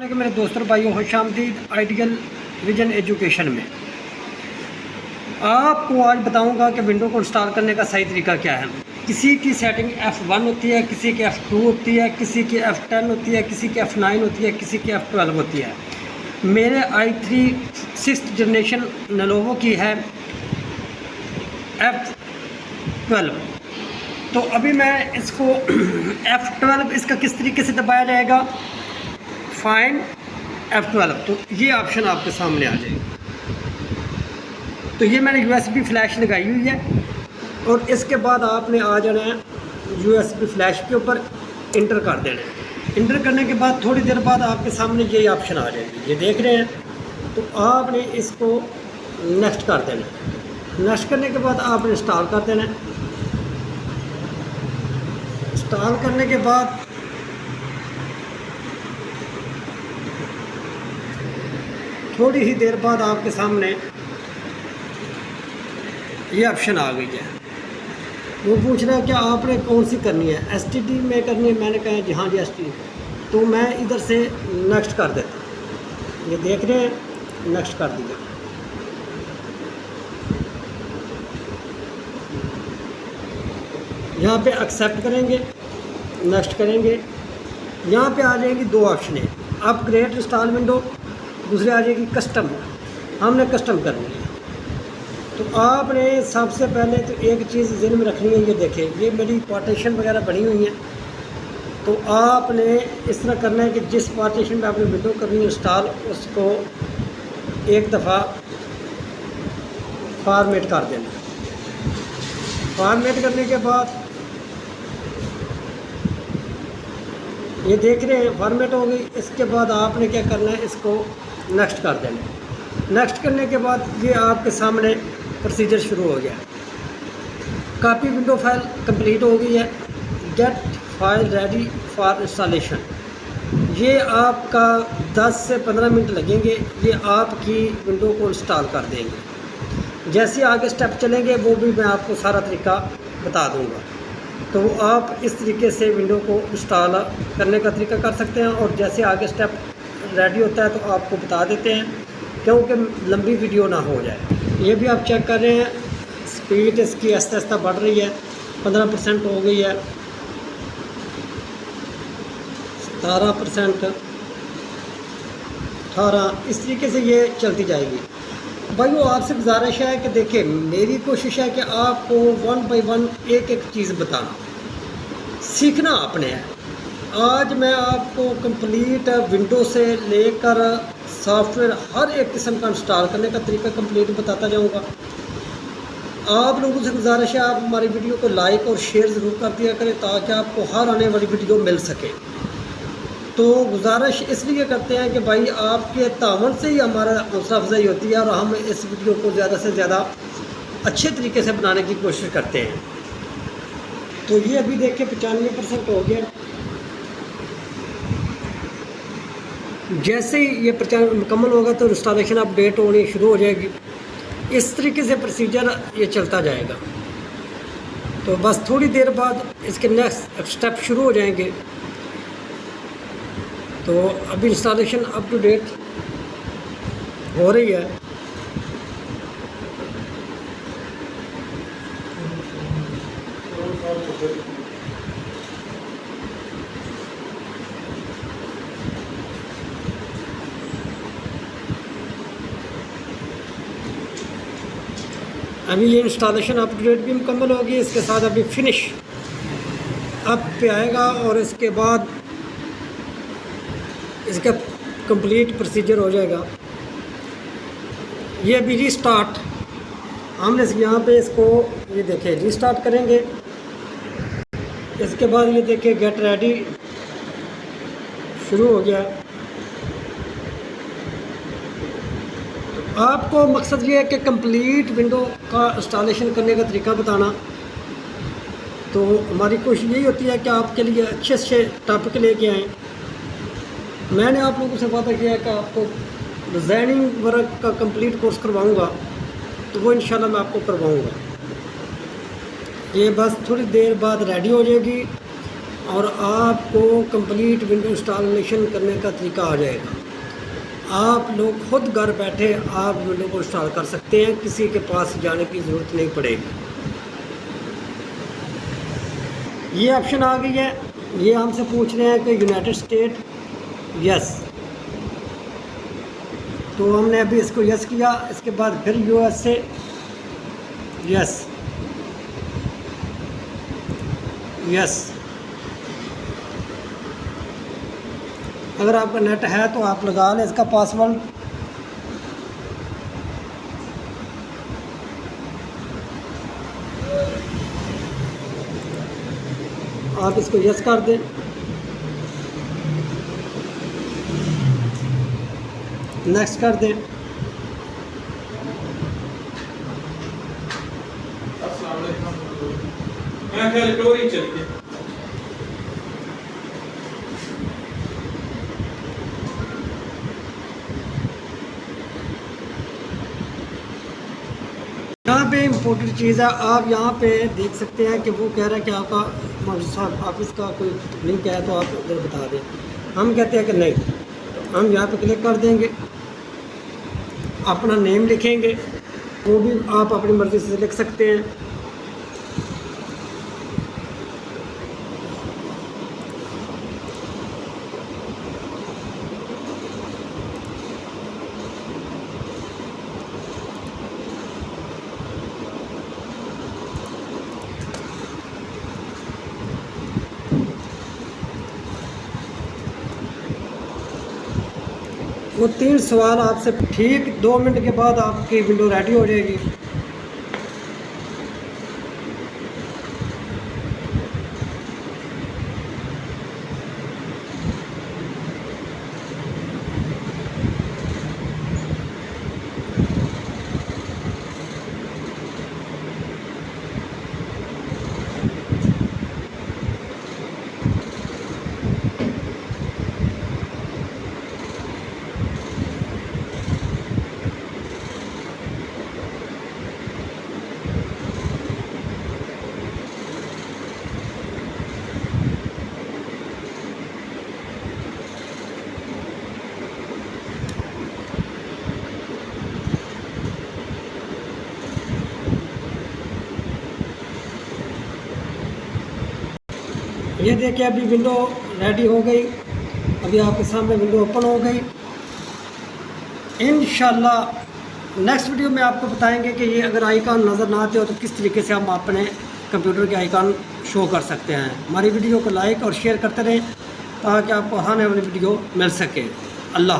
कि मेरे दोस्तों भाइयों खुशामदीद आइडियल विजन एजुकेशन में। आपको आज बताऊंगा कि विंडो को इंस्टॉल करने का सही तरीका क्या है। किसी की सेटिंग F1 होती है, किसी की F2 होती है, किसी की F10 होती है, किसी की F9 होती है, किसी की F12 होती है। मेरे i3 6th जनरेशन लेनोवो की है F12। तो अभी मैं इसको F12 इसका किस तरीके से दबाया जाएगा, फाइंड F12, तो ये ऑप्शन आपके सामने आ जाएगा। तो ये मैंने USB फ्लैश लगाई हुई है और इसके बाद आपने आ जाना है USB फ्लैश के ऊपर इंटर कर देना है। इंटर करने के बाद थोड़ी देर बाद आपके सामने ये ऑप्शन आ जाएगी, ये देख रहे हैं। तो आपने इसको नेक्स्ट कर देना है। नेक्स्ट करने के बाद आपने इंस्टॉल कर देना है। इंस्टॉल करने के बाद थोड़ी ही देर बाद आपके सामने ये ऑप्शन आ गई है। वो पूछ रहा है कि आपने कौन सी करनी है, STD में करनी है। मैंने कहा जी हाँ जी STD। तो मैं इधर से नेक्स्ट कर देता हूँ। ये देख रहे हैं, नेक्स्ट कर दिया। यहाँ पे एक्सेप्ट करेंगे, नेक्स्ट करेंगे। यहाँ पे आ जाएंगी दो ऑप्शन है, अपग्रेड इंस्टॉल विंडो, दूसरी आ जाएगी कस्टम। हमने कस्टम करनी है। तो आपने सबसे पहले तो एक चीज़ ज़हन में रखनी है, ये देखें ये मेरी पार्टीशन वगैरह बनी हुई है। तो आपने इस तरह करना है कि जिस पार्टीशन में आपने विंडो करनी है इंस्टॉल, उसको एक दफ़ा फॉर्मेट कर देना। फॉर्मेट करने के बाद ये देख रहे हैं फॉर्मेट हो गई। इसके बाद आपने क्या करना है, इसको नेक्स्ट कर देना है। नेक्स्ट करने के बाद ये आपके सामने प्रोसीजर शुरू हो गया। कॉपी विंडो फाइल कंप्लीट हो गई है। Get file ready for installation, ये आपका 10 से 15 मिनट लगेंगे। ये आपकी विंडो को इंस्टॉल कर देंगे। जैसे आगे स्टेप चलेंगे वो भी मैं आपको सारा तरीका बता दूंगा। तो आप इस तरीके से विंडो को इंस्टॉल करने का तरीका कर सकते हैं। और जैसे आगे स्टेप रेडी होता है तो आपको बता देते हैं, क्योंकि लंबी वीडियो ना हो जाए। ये भी आप चेक कर रहे हैं, स्पीड इसकी आस्ते आस्ते बढ़ रही है। 15% हो गई है, 17%, 18, इस तरीके से ये चलती जाएगी। भाइयों आपसे गुजारिश है कि देखिए मेरी कोशिश है कि आपको 1 बाय 1 एक एक चीज़ बताना, सीखना आपने है। आज मैं आपको कंप्लीट विंडो से लेकर सॉफ्टवेयर हर एक किस्म का इंस्टॉल करने का तरीका कंप्लीट बताता जाऊंगा। आप लोगों से गुजारिश है आप हमारी वीडियो को लाइक और शेयर ज़रूर कर दिया करें, ताकि आपको हर आने वाली वीडियो मिल सके। तो गुजारिश इसलिए करते हैं कि भाई आपके तावन से ही हमारा हौसला अफजाई होती है और हम इस वीडियो को ज़्यादा से ज़्यादा अच्छे तरीके से बनाने की कोशिश करते हैं। तो ये अभी देखिए 95% हो गया। जैसे ही ये 95 मुकम्मल होगा तो इंस्टॉलेशन अपडेट होनी शुरू हो जाएगी। इस तरीके से प्रोसीजर ये चलता जाएगा। तो बस थोड़ी देर बाद इसके नेक्स्ट स्टेप शुरू हो जाएंगे। तो अभी इंस्टॉलेशन अप टू डेट हो रही है। अभी ये इंस्टॉलेशन अप टू डेट भी मुकम्मल होगी। इसके साथ अभी फिनिश अप पे आएगा और इसके बाद इसका कंप्लीट प्रोसीजर हो जाएगा। ये अभी रीस्टार्ट, हमने यहाँ पे इसको ये देखें रीस्टार्ट करेंगे। इसके बाद ये देखें गेट रेडी शुरू हो गया। आपको मकसद ये है कि कंप्लीट विंडो का इंस्टॉलेशन करने का तरीका बताना। तो हमारी कोशिश यही होती है कि आपके लिए अच्छे अच्छे टॉपिक लेके आएँ। मैंने आप लोगों से वादा किया है कि आपको डिज़ाइनिंग वर्क का कंप्लीट कोर्स करवाऊंगा, तो वो इंशाल्लाह मैं आपको करवाऊंगा। ये बस थोड़ी देर बाद रेडी हो जाएगी। और आपको कंप्लीट विंडो इंस्टॉलेशन करने का तरीका आ जाएगा। आप लोग खुद घर बैठे आप विंडो को इंस्टॉल कर सकते हैं, किसी के पास जाने की ज़रूरत नहीं पड़ेगी। ये ऑप्शन आ गई है। ये हमसे पूछ रहे हैं कि यूनाइटेड स्टेट, यस, तो हमने अभी इसको यस किया। इसके बाद फिर यूएसए, यस यस। अगर आपका नेट है तो आप लगा लें इसका पासवर्ड। आप इसको यस कर दें। नेक्स्ट कर दें। यहाँ पे इम्पोर्टेंट चीज़ है, आप यहाँ पे देख सकते हैं कि वो कह रहा है कि आपका माइक्रोसॉफ्ट ऑफिस का कोई लिंक है तो आप इधर बता दें। हम कहते हैं कि नहीं, तो हम यहाँ पे क्लिक कर देंगे, अपना नेम लिखेंगे, वो भी आप अपनी मर्ज़ी से लिख सकते हैं। वो 3 सवाल आपसे, ठीक 2 मिनट के बाद आपकी विंडो रेडी हो जाएगी। ये देखिए अभी विंडो रेडी हो गई, अभी आपके सामने विंडो ओपन हो गई। इंशाल्लाह नेक्स्ट वीडियो में आपको बताएंगे कि ये अगर आइकॉन नज़र ना आते हो तो किस तरीके से हम अपने कंप्यूटर के आइकॉन शो कर सकते हैं। हमारी वीडियो को लाइक और शेयर करते रहें ताकि आपको आने वाली वीडियो मिल सके। अल्लाह।